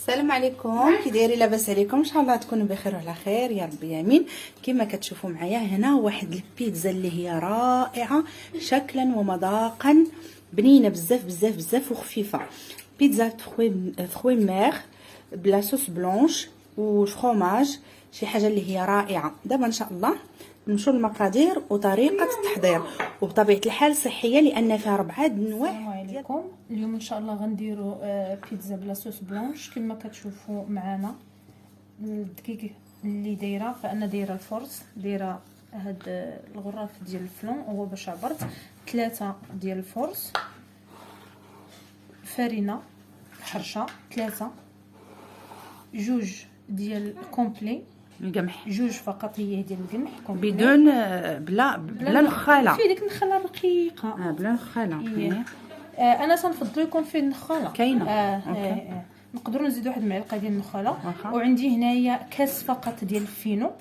السلام عليكم، كي دايرين؟ لاباس عليكم؟ ان شاء الله تكونوا بخير وعلى خير يا رب يامين. كما كتشوفوا معايا هنا واحد البيتزا اللي هي رائعه شكلا ومذاقا، بنينه بزاف بزاف بزاف وخفيفه. بيتزا فخوي مير بلا صوص بلونش وفرomاج، شي حاجه اللي هي رائعه. دابا ان شاء الله نمشوا للمقادير وطريقه التحضير، وبطبيعه الحال صحيه لان فيها 4 انواع. السلام عليكم. اليوم ان شاء الله غنديروا بيتزا بلا صوص بلونش. كما كتشوفوا معنا الدقيق اللي دايره، فانا دايره الفرص، دايره هاد الغراف ديال الفلون هو باش عبرت 3 ديال الفرص، فرينه حرشه 3، جوج ديال كومبلي القمح، جوج فقط هي ديال القمح بدون بلا نخاله، في ديك النخاله الرقيقه بلا نخاله. انا تنفضل يكون فيه النخاله كاينه. نقدروا نزيدوا واحد المعلقه ديال النخاله. وعندي هنايا كاس فقط ديال الفينو،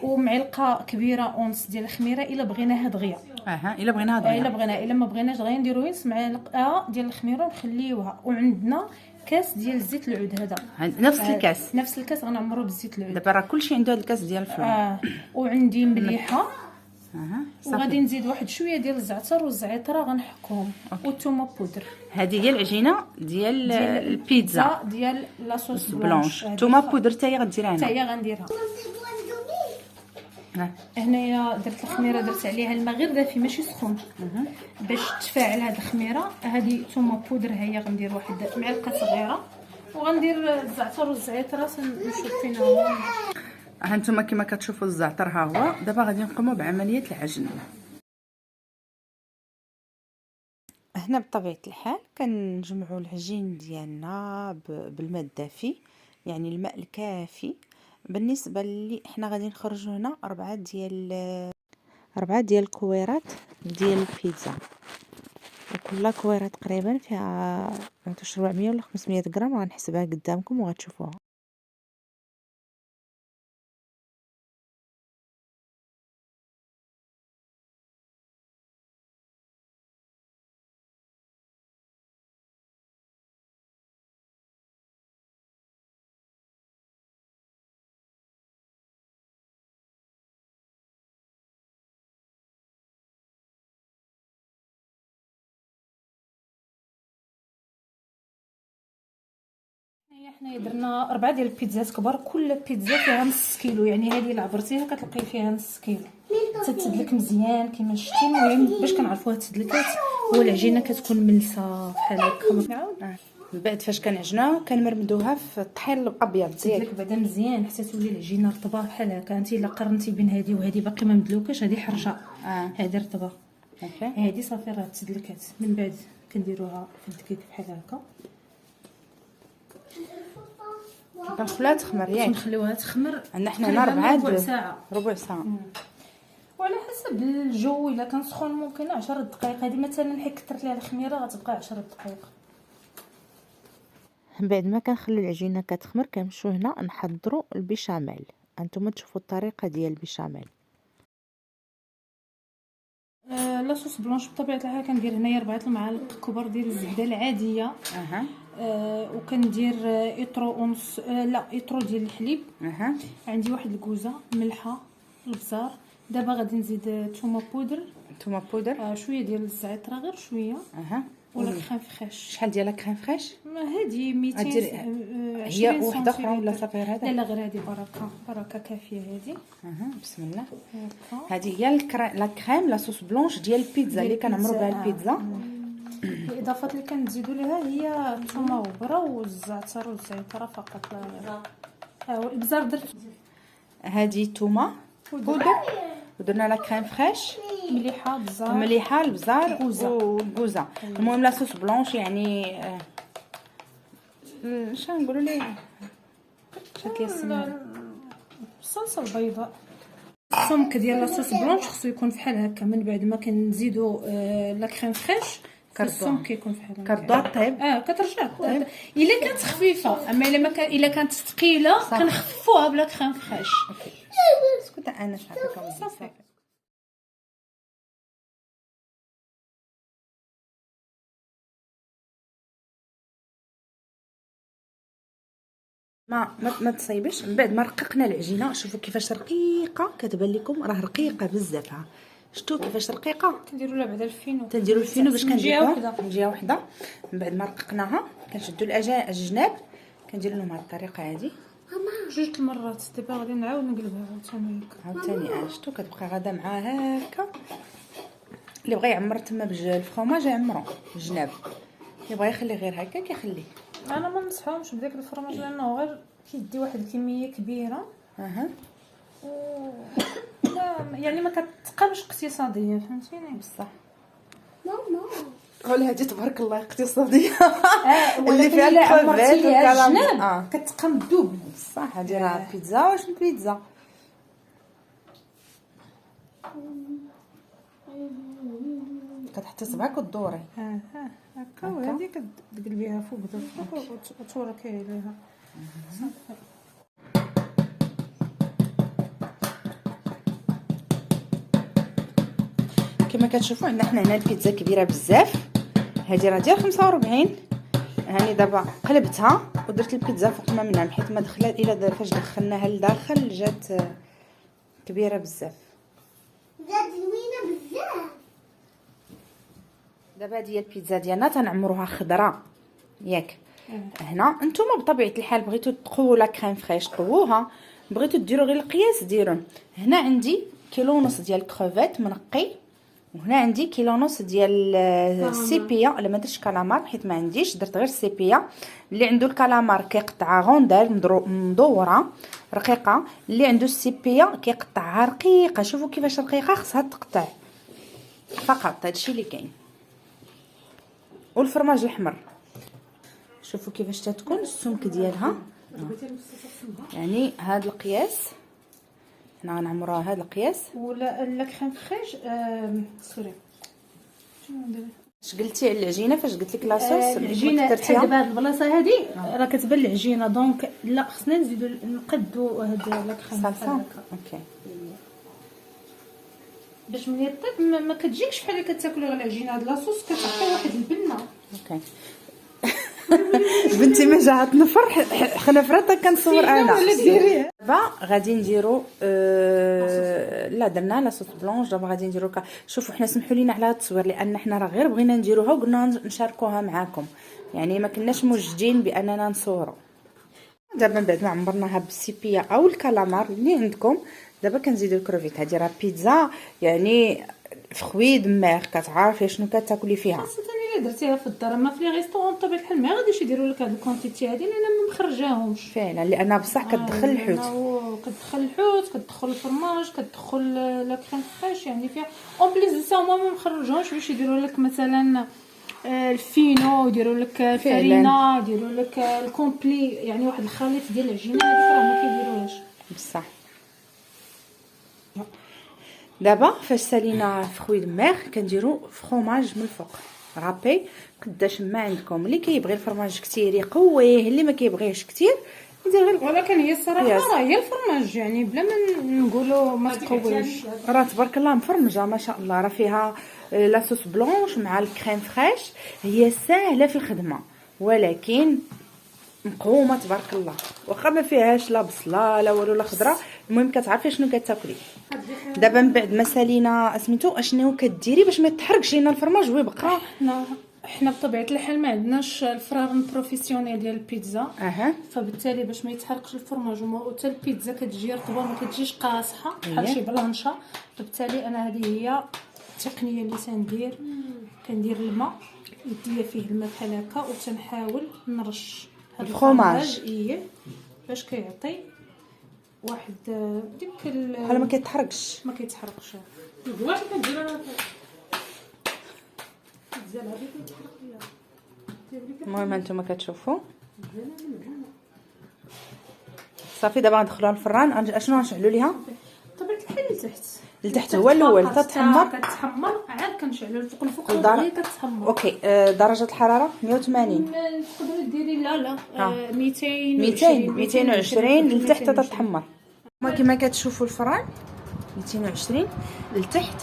ومعلقه كبيره اونس ديال الخميره الا بغيناها دغيا. الا بغيناها دغيا، الا ما بغيناش دغيا نديروا نص معلقه ديال الخميره ونخليوها. وعندنا كاس ديال زيت العود، هذا نفس الكاس غنعمرو بالزيت العود. دابا راه كلشي عنده هذا الكاس ديال الفلون. وعندي مليحه، وغادي نزيد واحد شويه ديال الزعتر والزعتره غنحكهم، والثومه بودر. هذه هي العجينه ديال البيتزا ديال لاصوص بلونش. الثومه بودر حتى هي غديرها هنا، حتى هي غنديرها هنايا. درت الخميره، درت عليها الماء غير دافي ماشي سخون باش تفاعل هاد الخميره. هذه ثومه بودر، هي غندير واحد معلقه صغيره، وغندير الزعتر والزعتره نشوف فين هو. هانتوما كما كتشوفوا الزعتر ها هو. دابا غادي نقوموا بعمليه العجن. هنا بطبيعه الحال كنجمعوا العجين ديالنا بالماء الدافي، يعني الماء الكافي. بالنسبه اللي احنا غادي نخرجوا هنا 4 ديال الكويرات ديال البيتزا، وكل كويره تقريبا فيها 400 ولا 500 غرام. غنحسبها قدامكم وغتشوفوها. حنايا درنا 4 ديال البيتزات كبار، كل بيتزا فيها نص كيلو، يعني هذه اللي عبرتيها كتلقاي فيها نص كيلو. تتسدلك مزيان كما شفتي. المهم باش كنعرفوها تسدلكات هو العجينه كتكون ملسه بحال هكا. نعاود من بعد فاش كنعجنوها كنمرمدوها في الطحين الابيض تسدلك بعدا مزيان حتى تولي العجينه رطبه بحال هكا. انت الا قارنتي بين هذه وهذه باقي ما مدلوكاش، هذه حرجه هذه رطبه. هذه صافي راه تسدلكات. من بعد كنديروها في الدقيق بحال هكا، كنخليها تخمر ياك، نخليوها تخمر. عندنا حنا هنا ربع ساعه وعلى حسب الجو. الا كان سخون ممكن 10 دقائق. هذه مثلا حيت كثرت ليها الخميره غتبقى 10 دقائق. بعد ما كنخلي العجينه كتخمر كنمشيو هنا نحضروا البيشاميل. انتم تشوفوا الطريقه ديال البيشاميل. لاصوص بلونش بطبيعه الحال كندير هنايا 4 المعالق كبار ديال الزبده العاديه. وكندير اطرو ونص، لا اطرو ديال الحليب. عندي واحد الكوزه، ملحه، البزار. دابا غادي نزيد ثومه بودر، شويه ديال الزعتر غير شويه، ولا كريم فريش. شحال ديال كريم فريش؟ هذه 220 هي وحده اخرى ولا صافي غير هذا؟ لا غير هذه بركه كافيه هذه. بسم الله. هذه هي لا كريم لاصوص بلونش ديال البيتزا اللي كنعمروا بها البيتزا. الاضافات اللي كنزيدوا لها هي الثومه غبره والزعتر والزعتر فقط، لا والابزار درت. هذه ثومه بودر، ودرنا لا كريم فريش، مليحه، البزار والكوزه. المهم لاصوص بلونش يعني شنو نقولوا ليه، شات لي السمنه، الصلصه البيضاء. السمك ديال لاصوص بلونش خصو يكون فحال هكا. من بعد ما كنزيدوا لا كريم فريش السمك كيكون فحال هكا. كردوه طيب كترجع الا كانت خفيفه. اما الا كانت ثقيله كنخففوها بلا كريم فريش. اسكت انا صافي. ما تصايبش. من بعد ما رققنا العجينه، شوفوا كيفاش رقيقه، كتبان لكم راه رقيقه بزاف. ها شفتوا كيفاش رقيقه. كنديروا لها بعدا الفينو، تنديروا الفينو باش كنديروا من جهه وحده. من بعد ما رققناها كنشدوا الجناب، كنديروا لهم هذه الطريقه هذه جوج المرات. دابا غادي نعاود نقلبها عاوتاني. شفتوا كتبقى غادا معاها هكا. اللي بغى يعمر تما بالفرماج يعمرو الجناب، اللي بغى يخليه غير هكا كيخليه. انا ما نصحهمش بداك الفرماج لانه غير كيدي واحد الكميه كبيره. لا يعني ما كتقامش اقتصاديه، فهمتيني. بصح ماما هادي تبارك الله اقتصاديه. اللي فيها الكريفات والكلام كتقام الدوبل. بصح هادي راه بيتزا. واش بيتزا كتحطي صبعك وتدوري هكا، وهادي كتقلبيها فوق وتوركي عليها. كما كتشوفوا عندنا حنا هنا البيتزا كبيره بزاف. هذه راه ديال 45. هاني دابا قلبتها ودرت البيتزا فوق ما منها، حيت ما دخلت الى فاش دخلناها لداخل جات كبيره بزاف. جات زوينه بزاف. دابا هذه هي البيتزا ديالنا تنعمروها خضراء ياك. هنا نتوما بطبيعه الحال بغيتو تقووا لا كريم فريش قووها، بغيتو ديروا غير القياس ديروا. هنا عندي كيلو ونص ديال الكروفيت منقي، وهنا عندي كيلو ونص ديال السيبيا. لا ما درتش كالامار حيت ما عنديش، درت غير السيبيا. اللي عنده الكالامار كيقطعها غوندال مدوره رقيقه، اللي عنده السيبيا كيقطعها رقيقه. شوفوا كيفاش رقيقه، خصها تقطع فقط، هادشي اللي كاين. والفرماج الاحمر شوفوا كيفاش تتكون السمك ديالها. يعني هذا القياس حنا غنعمروها هذا القياس. ولا لا كريم فريش سوري شنو ندير. اش قلتي على العجينه فاش قلت لك لاصوص العجينه درتيها بهاد البلاصه هذه راه كتبان العجينه، دونك لا خصنا نزيدوا نقدوا هاد لا كريم صلصه. اوكي باش ملي طيب ما كتجيكش بحال اللي كتاكلي غير العجينه. هاد لاصوص كتعطي واحد البنه. اوكي بنتي ما جات نفر حنا فرطه كنصور انا. دابا غادي نديرو لا درنا لاصوص بلونج. دابا غادي نديرو شوفوا حنا سمحوا لينا على هذا التصوير لان حنا راه غير بغينا نديروها وقلنا نشاركوها معاكم، يعني ما كناش موجدين باننا نصوروا. دابا من بعد ما عمرناها بالسيبيا او الكالامار اللي عندكم، دابا كنزيدو الكروفيت. هذه راه بيتزا يعني فخوي دماغ، كتعرفي شنو كتاكلي فيها. خاصه الا درتيها في الدار، ما في لي ريستورون بطبيعه الحال ما غاديش يديروا لك هاد الكونتيتي هادي لان ما مخرجاهمش فعلا، لان بصح كتدخل الحوت. كتدخل الحوت، كتدخل الفرماج، كتدخل لا كريم فريش، يعني فيها اون بليس دو سا ما مخرجوهمش باش يديروا لك مثلا الفينو، يديروا لك الفارينه، يديروا لك الكومبلي، يعني واحد الخليط ديال العجينه هذيك راه ما كيديروهاش بصح. دابا فاش سالينا فخوي دماغ كنديروا فرماج من الفوق رابي قداش ما عندكم. اللي كيبغي الفرماج كثير يقويه، اللي ما كيبغيش كثير يدير غير. ولكن هي الصراحه راه هي الفرماج يعني بلا ما نقولوا ما تقويش، راه تبارك الله مفرمجه ما شاء الله. راه فيها لاصوص بلونش مع الكريم فريش، هي سهله في الخدمه ولكن مقومه تبارك الله. واخا ما فيهاش لا بصله لا والو لا خضره، المهم كتعرفي شنو كتاكلي. دابا من بعد ما سالينا سميتو اشنو كديري باش ما يتحرقش لينا الفرماج ويبقى. احنا بطبيعه الحال ما عندناش الفران بروفيسيونيل ديال البيتزا، فبالتالي باش ما يتحرقش الفرماج وحتى البيتزا كتجي رطبه ما كتجيش قاصحه بحال شي بلانشا. فبالتالي انا هذه هي التقنيه اللي تندير. كندير الماء يديا فيه الماء بحال هكا وتنحاول نرش هذا الفرماج باش كيعطي واحد ديك بحال ما كيتحرقش. ما كيتحرقش. واش كندير انا المهم انتم كتشوفوا صافي. دابا ندخلوها الفران. اشنو غنشعلوا ليها؟ طبيعه الحال لتحت هو الاول كتحمر عاد كنشعلوا الفوق غير كتحمر. اوكي درجه الحراره 180. تقدري ديري لا 220 لتحت تتحمر. كما كتشوفوا الفران 220 لتحت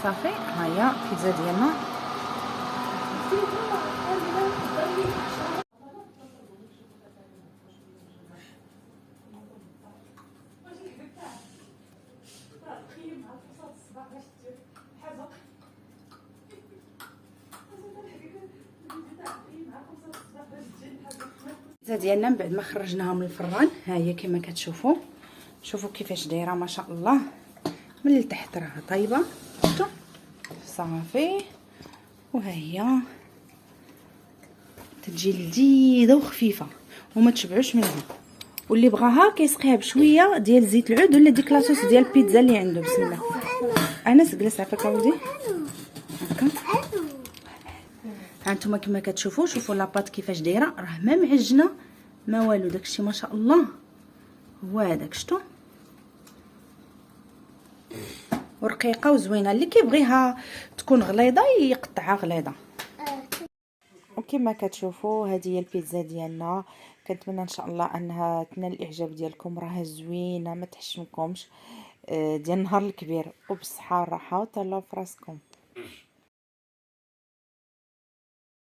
صافي. ها هي البيتزا ديالنا. ديالنا من بعد ما خرجناها من الفران، ها هي كما كتشوفوا. شوفوا كيفاش دايره ما شاء الله من التحت، راها طايبه. شفتوا صافي. وها هي تتجي لذيذه وخفيفه وما تشبعوش منها. واللي بغاها كيسقيها بشويه ديال زيت العود ولا ديك لاصوص ديال البيتزا اللي عنده. بسم الله. انس جلس عافاك اولدي هكا. ها انتم كما كتشوفوا، شوفوا لاباط كيفاش دايره، راه ما معجنه ما والو، داكشي ما شاء الله هو هذاك. شفتوا ورقيقه وزوينه. اللي كيبغيها تكون غليظه يقطعها غليظه. وكما كتشوفوا هذه هي البيتزا ديالنا. كنتمنى ان شاء الله انها تنال الاعجاب ديالكم. راها زوينه ما تحشمكمش، ديال النهار الكبير، وبالصحه والراحه وتهلاو فراسكم.